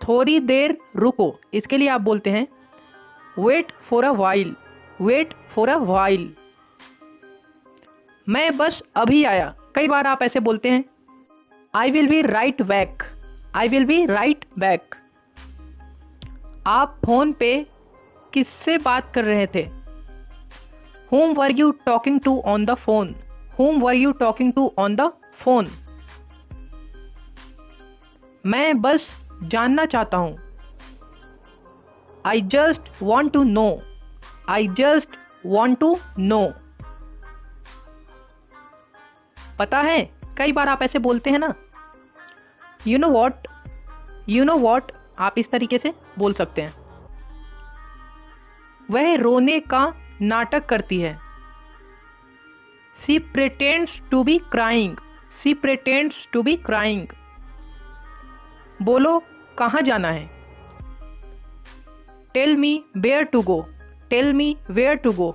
थोड़ी देर रुको, इसके लिए आप बोलते हैं wait for a while, wait for a while. मैं बस अभी आया, कई बार आप ऐसे बोलते हैं I will be right back, I will be right back. आप फोन पे किससे बात कर रहे थे? Whom were you talking to on the phone? Whom were you talking to on the phone? मैं बस जानना चाहता हूँ। I just want to know. I just want to know. पता है, कई बार आप ऐसे बोलते हैं ना, You know what? You know what? आप इस तरीके से बोल सकते हैं। वह रोने का नाटक करती है। She pretends to be crying. She pretends to be crying. बोलो कहाँ जाना है? Tell me where to go. Tell me where to go.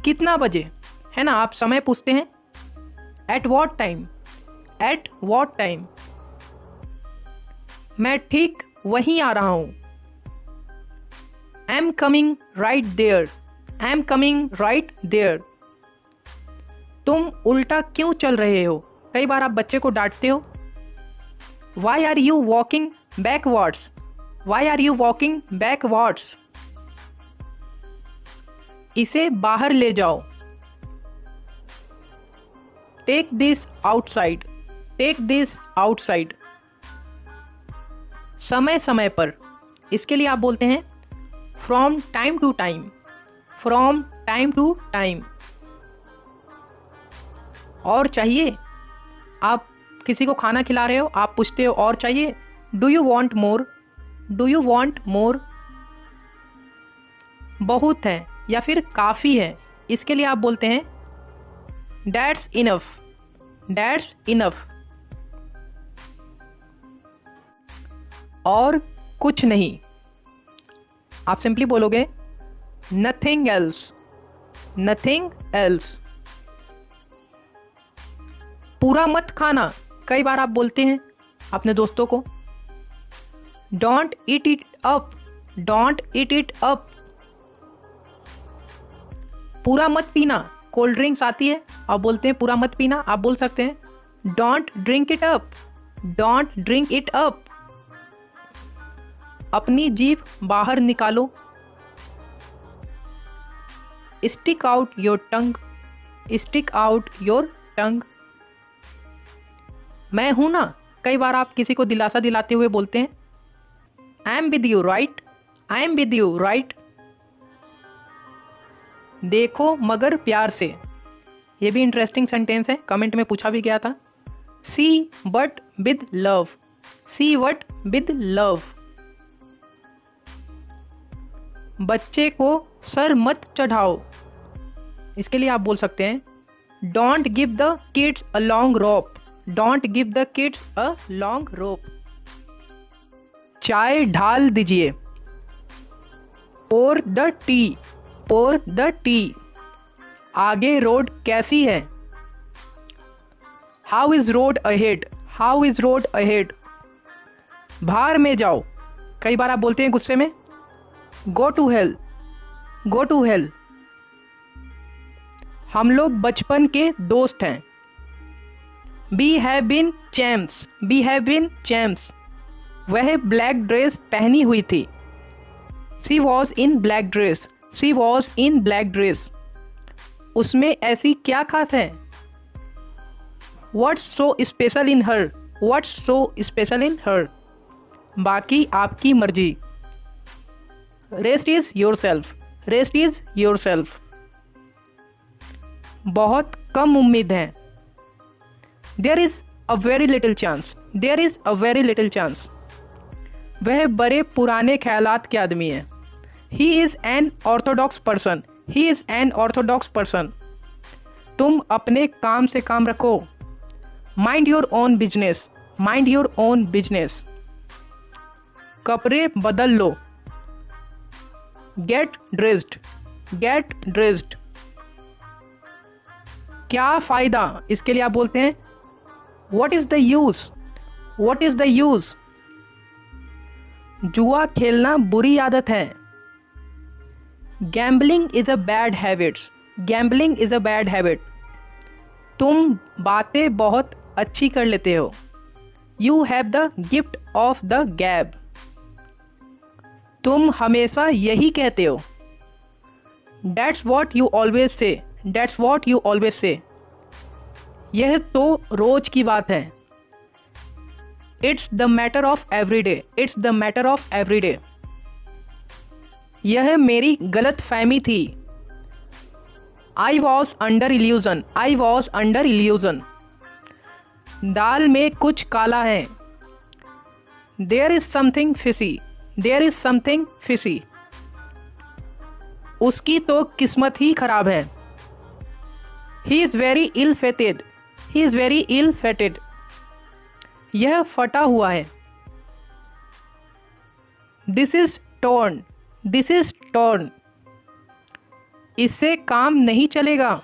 कितना बजे? है ना, आप समय पूछते हैं। At what time? At what time? मैं ठीक वहीं आ रहा हूँ। I'm coming right there. I'm coming right there. तुम उल्टा क्यों चल रहे हो? कई बार आप बच्चे को डांटते हो। Why are you walking backwards? Why are you walking backwards? इसे बाहर ले जाओ। Take this outside. Take this outside. समय समय पर, इसके लिए आप बोलते हैं From time to time. From time to time. और चाहिए? आप किसी को खाना खिला रहे हो, आप पूछते हो और चाहिए? Do you want more? Do you want more? बहुत है या फिर काफ़ी है, इसके लिए आप बोलते हैं That's enough. That's enough. और कुछ नहीं, आप सिंपली बोलोगे नथिंग एल्स, नथिंग एल्स। पूरा मत खाना, कई बार आप बोलते हैं अपने दोस्तों को don't eat it up, don't eat it up. पूरा मत पीना, कोल्ड ड्रिंक्स आती है, आप बोलते हैं पूरा मत पीना, आप बोल सकते हैं don't drink it up, don't drink it up. अपनी जीभ बाहर निकालो, stick out your tongue, stick out your tongue. मैं हूं ना, कई बार आप किसी को दिलासा दिलाते हुए बोलते हैं I am with you right, I am with you right. देखो मगर प्यार से, ये भी इंटरेस्टिंग सेंटेंस है, कमेंट में पूछा भी गया था। See but with love, see but with love. बच्चे को सर मत चढ़ाओ, इसके लिए आप बोल सकते हैं don't give the kids a long rope, don't give the kids a long rope. चाय ढाल दीजिए, pour the tea, pour the tea. आगे रोड कैसी है? How is road ahead, how is road ahead. बाहर में जाओ, कई बार आप बोलते हैं गुस्से में go to hell, go to hell. हम लोग बचपन के दोस्त हैं। We have been champs, we have been champs. वह ब्लैक ड्रेस पहनी हुई थी। She was in black dress, she was in black dress. उसमें ऐसी क्या खास है? What's so special in her, what's so special in her. बाकी आपकी मर्जी। Rest is yourself, rest is yourself. बहुत कम उम्मीद है। There is a very little chance, there is a very little chance. वह बड़े पुराने ख्यालात के आदमी है। He is an orthodox person, he is an orthodox person. तुम अपने काम से काम रखो। Mind your own business, mind your own business. कपड़े बदल लो। Get dressed, get dressed. क्या फ़ायदा, इसके लिए आप बोलते हैं what is the use, what is the use. जुआ खेलना बुरी आदत है। Gambling is a bad habits. Gambling is a bad habit. तुम बातें बहुत अच्छी कर लेते हो। You have the gift of the गैब। तुम हमेशा यही कहते हो। That's what you always say. That's what you always say. यह तो रोज की बात है। It's the matter of every day. It's the matter of every day. यह मेरी गलत फहमी थी। I was under illusion. I was under illusion. दाल में कुछ काला है। There is something fishy. There is something fishy. उसकी तो किस्मत ही खराब है। He is very ill-fated. He is very ill-fated. यह फटा हुआ है। This is torn. This is torn. इससे काम नहीं चलेगा।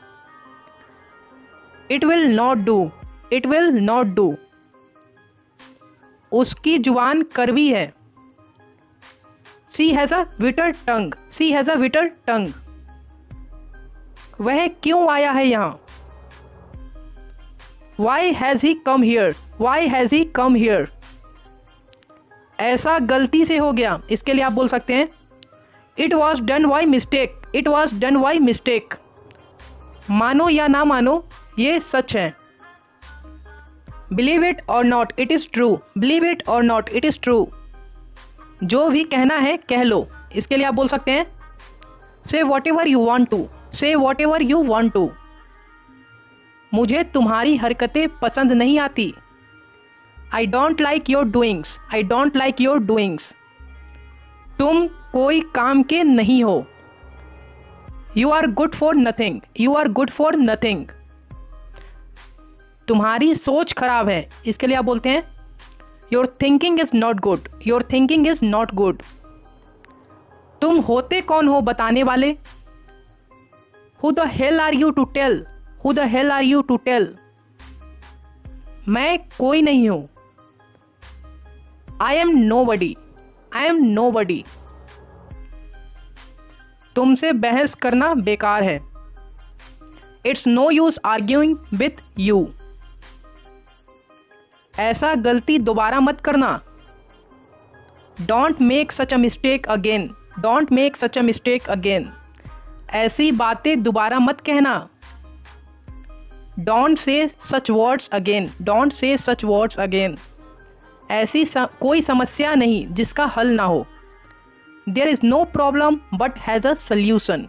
It will not do. It will not do. उसकी जुबान कड़वी है। She has a bitter tongue. She has a bitter tongue. वह क्यों आया है यहाँ? Why has he come here? Why has he come here? ऐसा गलती से हो गया। इसके लिए आप बोल सकते हैं It was done by mistake. It was done by mistake. मानो या ना मानो, ये सच है। Believe it or not, it is true. Believe it or not, it is true. जो भी कहना है कह लो। इसके लिए आप बोल सकते हैं Say whatever you want to. Say whatever you want to. मुझे तुम्हारी हरकतें पसंद नहीं आती। I don't like your doings. I don't like your doings. तुम कोई काम के नहीं हो। You are good for nothing. You are good for nothing. तुम्हारी सोच खराब है। इसके लिए आप बोलते हैं Your thinking is not good. Your thinking is not good. तुम होते कौन हो बताने वाले? Who the hell are you to tell? Who the hell are you to tell? मैं कोई नहीं हूं। I am nobody. I am nobody. तुमसे बहस करना बेकार है। It's no use arguing with you. ऐसा गलती दोबारा मत करना। Don't make such a mistake again. Don't make such a mistake again. ऐसी बातें दोबारा मत कहना। Don't say such words again. Don't say such words again. ऐसी कोई समस्या नहीं जिसका हल ना हो। There is no problem but has a solution.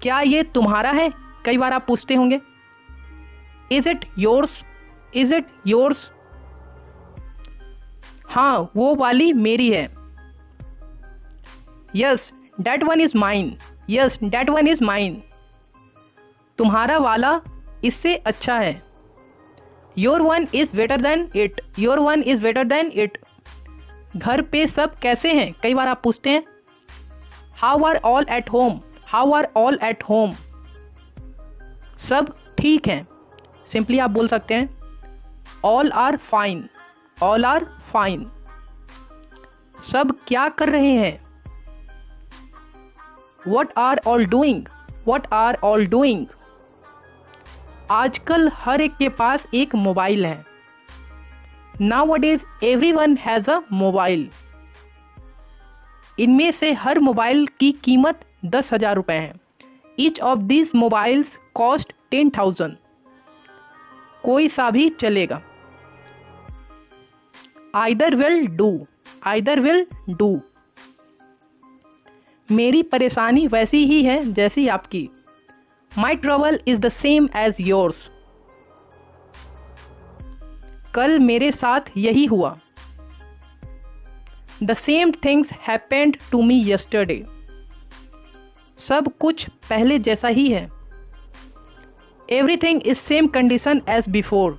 क्या ये तुम्हारा है? कई बार आप पूछते होंगे Is it yours? Is it yours? हाँ, वो वाली मेरी है। Yes, that one is mine. Yes, that one is mine. तुम्हारा वाला इससे अच्छा है। Your one is better than it. Your one is better than it. घर पे सब कैसे हैं? कई बार आप पूछते हैं How are all at home? How are all at home? सब ठीक हैं। सिंपली आप बोल सकते हैं All are fine. All are fine. सब क्या कर रहे हैं? What are all doing? What are all doing? आजकल हर एक के पास एक मोबाइल है। Nowadays everyone has a mobile. इनमें से हर मोबाइल की कीमत 10,000 रुपये है। Each of these mobiles cost 10,000. कोई सा भी चलेगा। Either will do. Either will do. मेरी परेशानी वैसी ही है जैसी आपकी। My trouble is the same as yours. कल मेरे साथ यही हुआ। The same things happened to me yesterday. सब कुछ पहले जैसा ही है। Everything is same condition as before.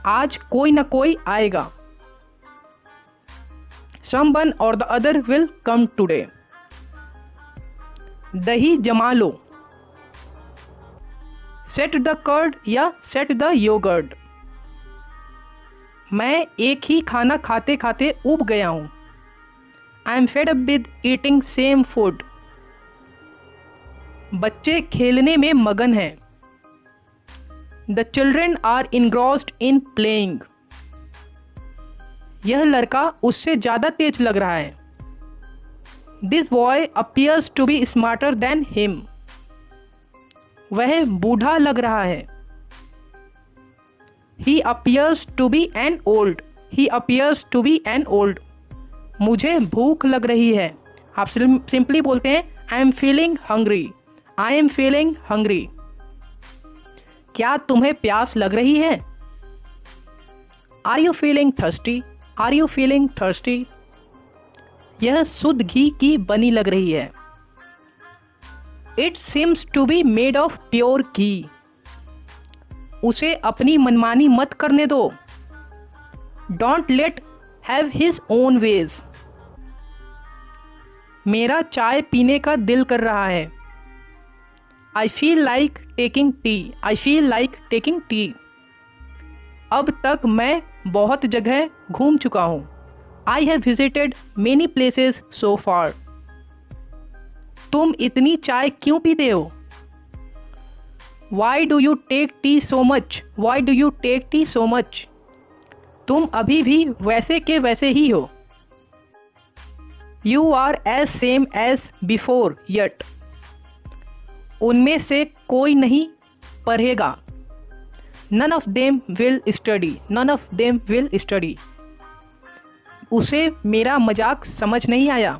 आज कोई ना कोई आएगा। Someone or the other will come today. दही जमा लो। Set the curd या set the yogurt. मैं एक ही खाना खाते खाते ऊब गया हूँ। I am fed up with eating same food. बच्चे खेलने में मगन हैं। The children are engrossed in playing. यह लड़का उससे ज़्यादा तेज लग रहा है। This boy appears to be smarter than him. वह बूढ़ा लग रहा है। He appears to be an old. He appears to be an old. मुझे भूख लग रही है। आप सिंपली बोलते हैं I am feeling hungry. I am feeling hungry. क्या तुम्हें प्यास लग रही है? Are you feeling thirsty? Are you feeling thirsty? यह शुद्ध घी की बनी लग रही है। It seems to be made of pure ghee. उसे अपनी मनमानी मत करने दो। Don't let have his own ways. मेरा चाय पीने का दिल कर रहा है। I feel like taking tea. I feel like taking tea. अब तक मैं बहुत जगह घूम चुका हूँ। I have visited many places so far. तुम इतनी चाय क्यों पीते हो? Why do you take tea so much? Why do you take tea so much? तुम अभी भी वैसे के वैसे ही हो। You are as same as before yet. उनमें से कोई नहीं पढ़ेगा। None of them will study. None of them will study. उसे मेरा मजाक समझ नहीं आया।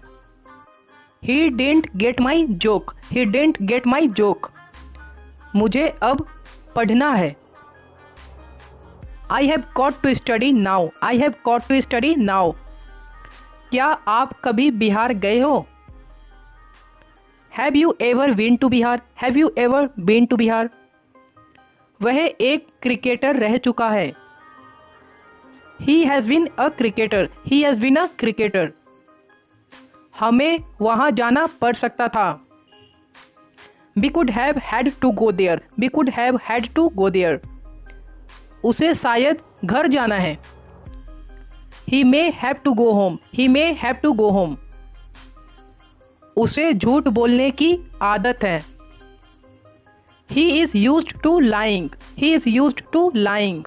He didn't get my joke. He didn't get my joke. मुझे अब पढ़ना है। I have got to study now. I have got to study now. क्या आप कभी बिहार गए हो? Have you ever been to Bihar? Have you ever been to Bihar? वह एक क्रिकेटर रह चुका है। He has been a cricketer. He has been a cricketer. हमें वहाँ जाना पड़ सकता था। We could have had to go there. We could have had to go there. उसे शायद घर जाना है। He may have to go home. He may have to go home. उसे झूठ बोलने की आदत है। He is used to lying. He is used to lying.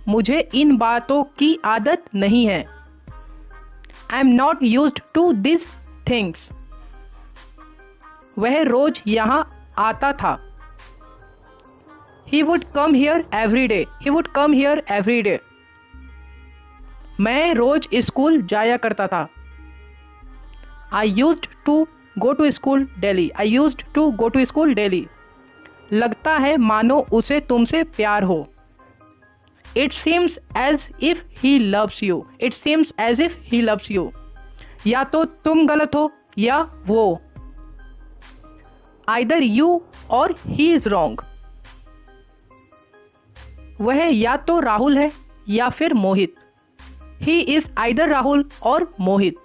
मुझे इन बातों की आदत नहीं है। I am not used to this things. वह रोज यहाँ आता था। He would come here every day. He would come here every day. मैं रोज स्कूल जाया करता था। I used to go to school daily. I used to go to school daily. लगता है मानो उसे तुमसे प्यार हो। It seems as if he loves you. It seems as if he loves you. या तो तुम गलत हो या वो। आइदर यू और ही इज रॉन्ग। वह या तो राहुल है या फिर Mohit. He is either Rahul और मोहित।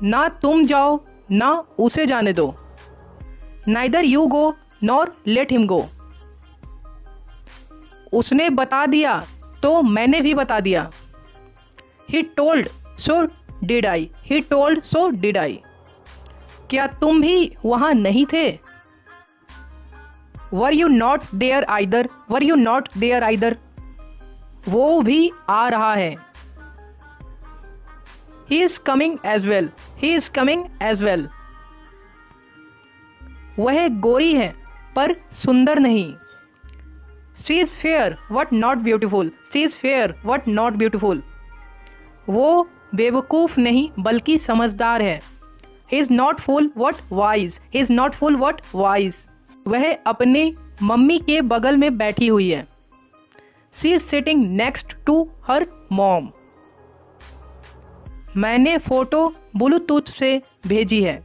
ना तुम जाओ ना उसे जाने दो। Neither you go nor let him go. उसने बता दिया तो मैंने भी बता दिया। He told so did I. He told so did I. क्या तुम भी वहाँ नहीं थे? Were you not there either. Were you not there either. वो भी आ रहा है। He is coming as well. He is coming as well. वह गोरी है पर सुंदर नहीं। She is fair but not beautiful. She is fair but not beautiful. वो बेवकूफ़ नहीं बल्कि समझदार है। He is not fool but wise. He is not fool but wise. वह अपने मम्मी के बगल में बैठी हुई है। She is sitting next to her mom. मैंने फ़ोटो ब्लूटूथ से भेजी है।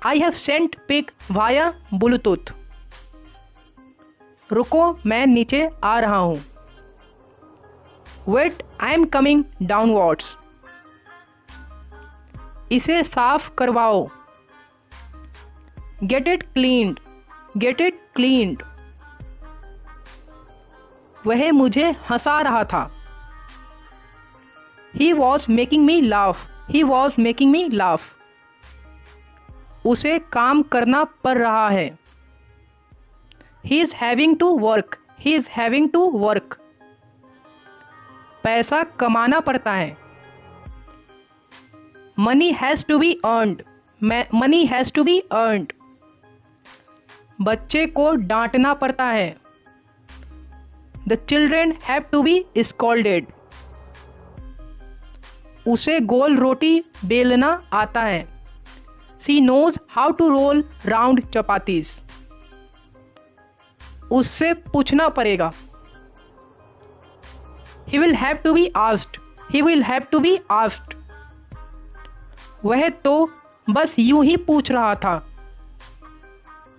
I have sent pic via Bluetooth. रुको मैं नीचे आ रहा हूँ। Wait I am coming downwards. इसे साफ करवाओ। Get it cleaned. Get it cleaned. वह मुझे हंसा रहा था। He was making me laugh. He was making me laugh. उसे काम करना पड़ रहा है। He is having to work. He is having to work. पैसा कमाना पड़ता है। Money has to be earned. Money has to be earned. बच्चे को डांटना पड़ता है। The children have to be scolded. उसे गोल रोटी बेलना आता है। She knows how to roll round chapatis. उससे पूछना पड़ेगा। He will have to be asked. He will have to be asked. वह तो बस यूं ही पूछ रहा था।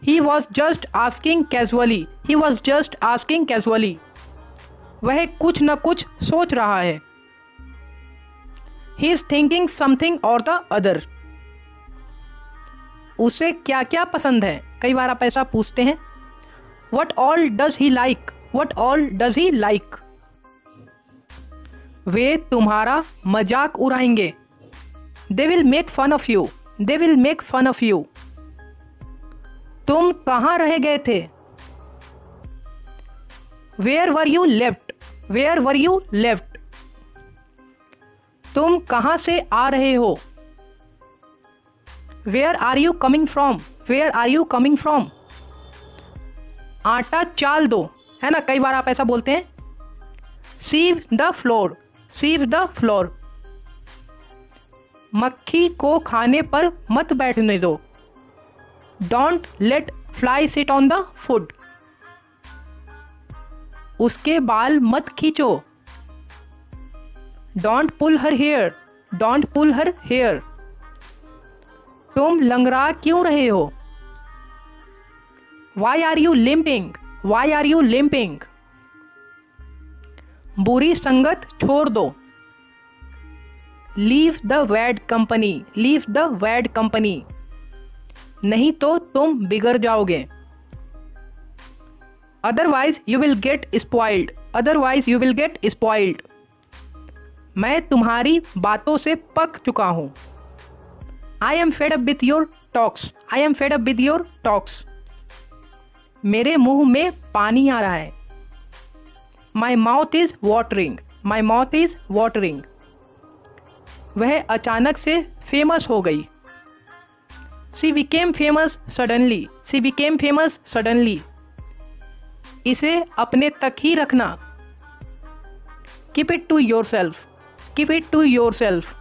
He was just asking casually. He was just asking casually. वह कुछ न कुछ सोच रहा है। He is thinking something or the other. उसे क्या क्या पसंद है? कई बार आप ऐसा पूछते हैं। What all does he like? What all does he like? वे तुम्हारा मजाक उड़ाएंगे। They will make fun of you. They will make fun of you. तुम कहाँ रह गए थे? Where were you left? Where were you left? तुम कहाँ से आ रहे हो? Where are you coming from? Where are you coming from? आटा चाल दो, है ना, कई बार आप ऐसा बोलते हैं। Sweep the floor. Sweep the floor. मक्खी को खाने पर मत बैठने दो। Don't let fly sit on the food. उसके बाल मत खींचो। Don't pull her hair. Don't pull her hair. तुम लंगड़ा क्यों रहे हो? Why are you limping? Why are you limping? बुरी संगत छोड़ दो। Leave the bad company. Leave the bad company. नहीं तो तुम बिगड़ जाओगे। Otherwise you will get spoiled. Otherwise you will get spoiled. मैं तुम्हारी बातों से पक चुका हूँ। I am fed up with your talks. I am fed up with your talks. मेरे मुंह में पानी आ रहा है। My mouth is watering. My mouth is watering. वह अचानक से फेमस हो गई। She became famous suddenly. She became famous suddenly. इसे अपने तक ही रखना। Keep it to yourself. Keep it to yourself.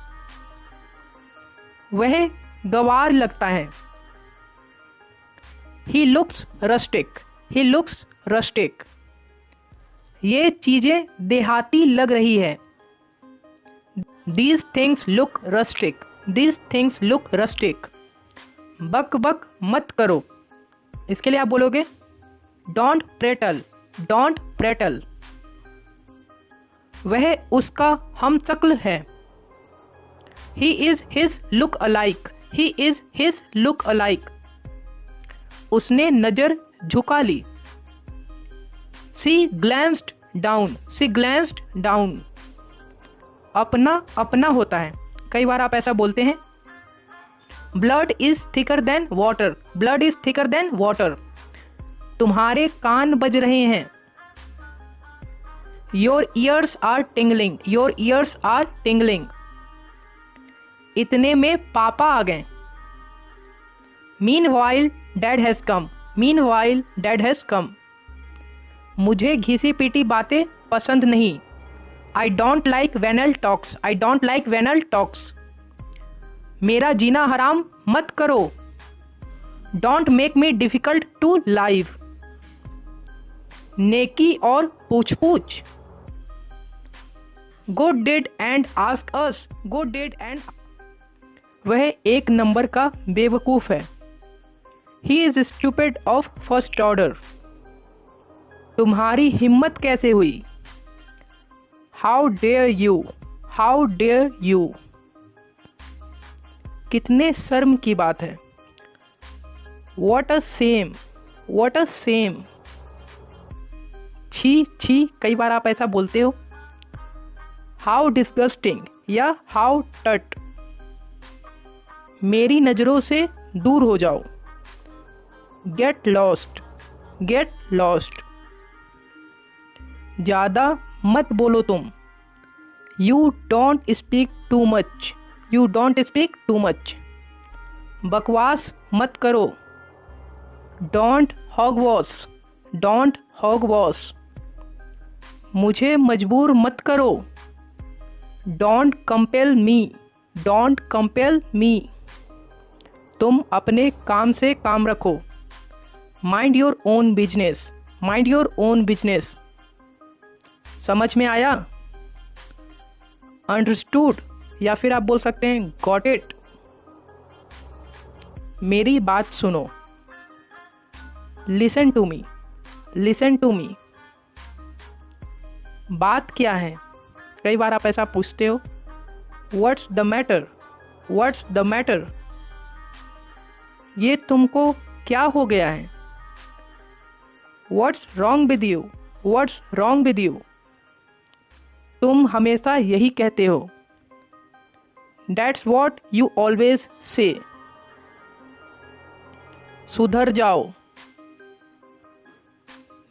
वह गवार लगता है। He looks rustic. He looks rustic. ये चीजें देहाती लग रही है। These things look rustic. These things look rustic. बक बक मत करो। इसके लिए आप बोलोगे Don't prattle. Don't prattle. वह उसका हमशक्ल है। He is his look alike. He is his look alike. उसने नजर झुका ली। She glanced down. She glanced down. अपना अपना होता है। कई बार आप ऐसा बोलते हैं। Blood is thicker than water. Blood is thicker than water. तुम्हारे कान बज रहे हैं। Your ears are tingling. Your ears are tingling. इतने में पापा आ गए। Meanwhile, Dad has come. Meanwhile, Dad has come. मुझे घिसी पिटी बातें पसंद नहीं। I don't like venal talks. I don't like venal talks. मेरा जीना हराम मत करो। Don't make me difficult to live. नेकी और पूछ पूछ। Go dead and ask us. Go dead and. वह एक नंबर का बेवकूफ है। He is stupid of first order. तुम्हारी हिम्मत कैसे हुई? How dare you? How dare you? कितने शर्म की बात है। What a shame. What a shame. छी छी कई बार आप ऐसा बोलते हो। हाउ डिस्गस्टिंग या हाउ टट, मेरी नज़रों से दूर हो जाओ। गेट लॉस्ट, गेट लॉस्ट, ज़्यादा मत बोलो तुम। You don't speak too much, you don't speak too much, बकवास मत करो। डोंट हॉगवॉश, डोंट हॉगवॉश, मुझे मजबूर मत करो। Don't compel me, don't compel me, तुम अपने काम से काम रखो। Mind your own business, mind your own business, समझ में आया? अंडरस्टूड, या फिर आप बोल सकते हैं गॉट इट। मेरी बात सुनो। Listen to me, listen to me, बात क्या है? कई बार आप ऐसा पूछते हो, what's the matter, what's the matter, ये तुमको क्या हो गया है? What's wrong with you, what's wrong with you, तुम हमेशा यही कहते हो। दैट्स वॉट यू ऑलवेज से, सुधर जाओ।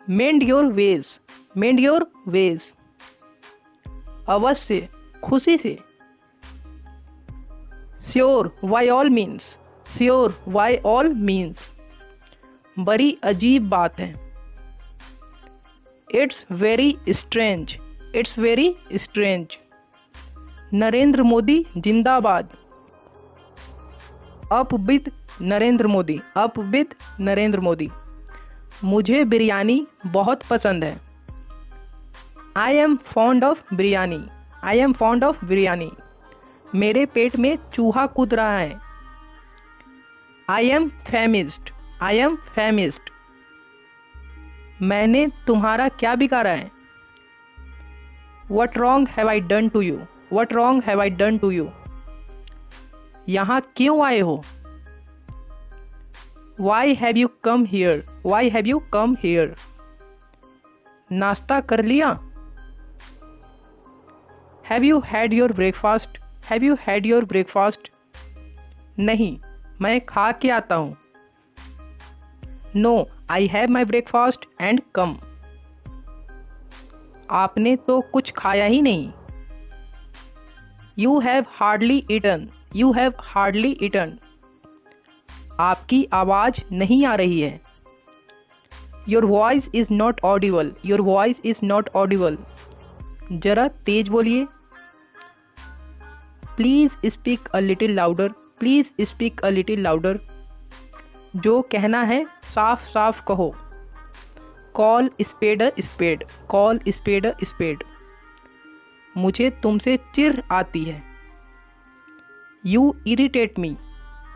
Mend your ways, mend your ways, अवश्य, खुशी से। Sure by all means, sure by all means, बड़ी अजीब बात है। It's very strange, it's very strange, Narendra Modi जिंदाबाद। Up with Narendra Modi, up with Narendra Modi, मुझे बिरयानी बहुत पसंद है। I am fond of biryani, I am fond of biryani, मेरे पेट में चूहा कूद रहा है। आई एम फैमिस्ड, आई एम फैमिस्ड, मैंने तुम्हारा क्या बिगाड़ा है? What wrong have I done to you? What wrong have I done to you? यहाँ क्यों आए हो? Why have you come here? Why have you come here? नाश्ता कर लिया? Have you had your breakfast? Have you had your breakfast? नहीं, मैं खा के आता हूँ। No, I have my breakfast and come. आपने तो कुछ खाया ही नहीं। You have hardly eaten, you have hardly eaten. आपकी आवाज़ नहीं आ रही है। Your voice is not audible, your voice is not audible. जरा तेज बोलिए। Please speak a little louder, please speak a little louder. जो कहना है साफ साफ कहो। Call spade a spade, call spade a spade, मुझे तुमसे चिढ़ आती है। You irritate me,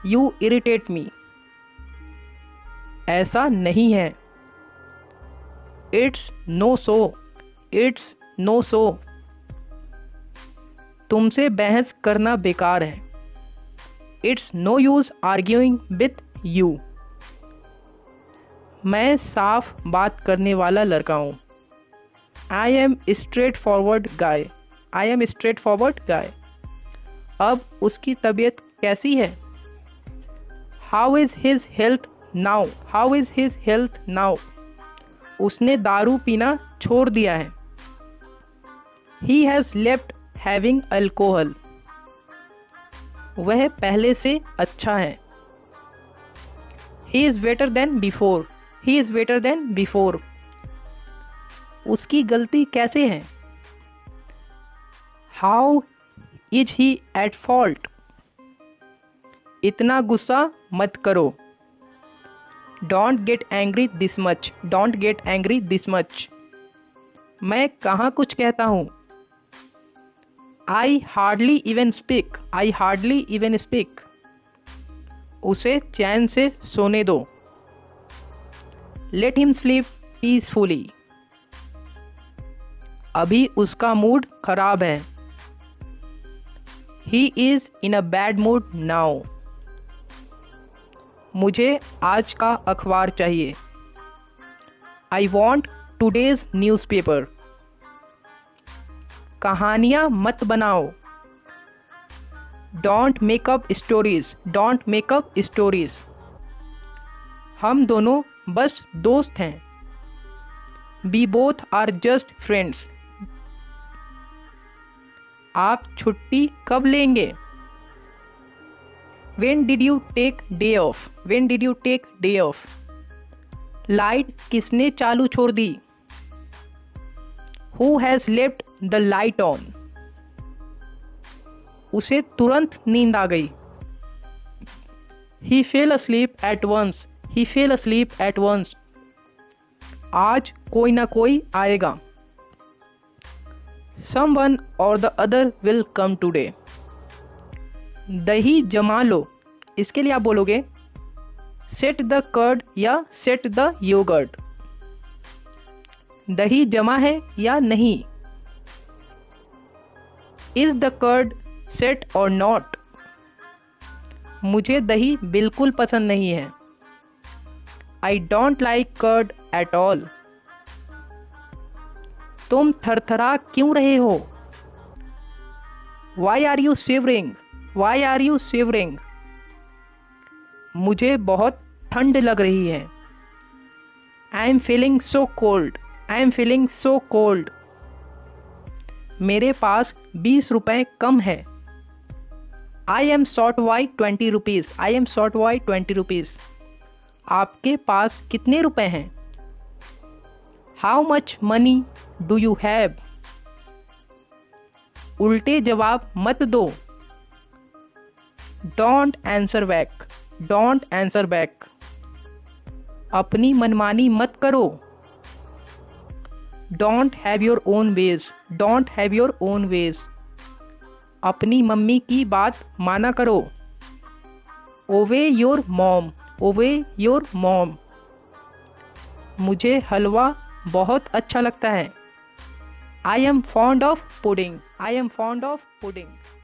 you irritate me, ऐसा नहीं है। It's no so, it's no so, तुमसे बहस करना बेकार है। It's no use arguing with you, मैं साफ बात करने वाला लड़का हूँ। I am straightforward guy, I am straightforward guy, अब उसकी तबीयत कैसी है? How is his health now, how is his health now, उसने दारू पीना छोड़ दिया है। He has left having alcohol, वह पहले से अच्छा है। He is better than before, he is better than before, उसकी गलती कैसे है? How is he at fault, इतना गुस्सा मत करो। Don't get angry this much, don't get angry this much, मैं कहाँ कुछ कहता हूँ। I hardly even speak, I hardly even speak, उसे चैन से सोने दो। लेट हिम स्लीप पीसफुली, अभी उसका मूड खराब है। He is in a bad mood now, मुझे आज का अखबार चाहिए। I want today's newspaper. कहानियाँ मत बनाओ. Don't make up stories. Don't make up stories. हम दोनों बस दोस्त हैं. We both are just friends. आप छुट्टी कब लेंगे? When did you take day off? When did you take day off? Light किसने चालू छोड़ दी? Who has left the light on? उसे तुरंत नींद आ गई. He fell asleep at once. He fell asleep at once. आज कोई ना कोई आएगा. Someone or the other will come today. दही जमा लो. इसके लिए आप बोलोगे सेट द कर्ड या सेट द योगर्ट. दही जमा है या नहीं? इज द कर्ड सेट और नॉट? मुझे दही बिल्कुल पसंद नहीं है. I don't like curd at all. तुम थरथरा क्यों रहे हो? Why are you shivering? Why are you shivering? मुझे बहुत ठंड लग रही है. I am feeling so cold. I am feeling so cold. मेरे पास 20 रुपए कम है. I am short by 20 rupees. I am short by 20 rupees. आपके पास कितने रुपए हैं? How much money do you have? उल्टे जवाब मत दो. Don't answer back. Don't answer back. अपनी मनमानी मत करो. Don't have your own ways. Don't have your own ways. अपनी मम्मी की बात माना करो. Obey your mom. Obey your mom. मुझे हलवा बहुत अच्छा लगता है. I am fond of pudding. I am fond of pudding.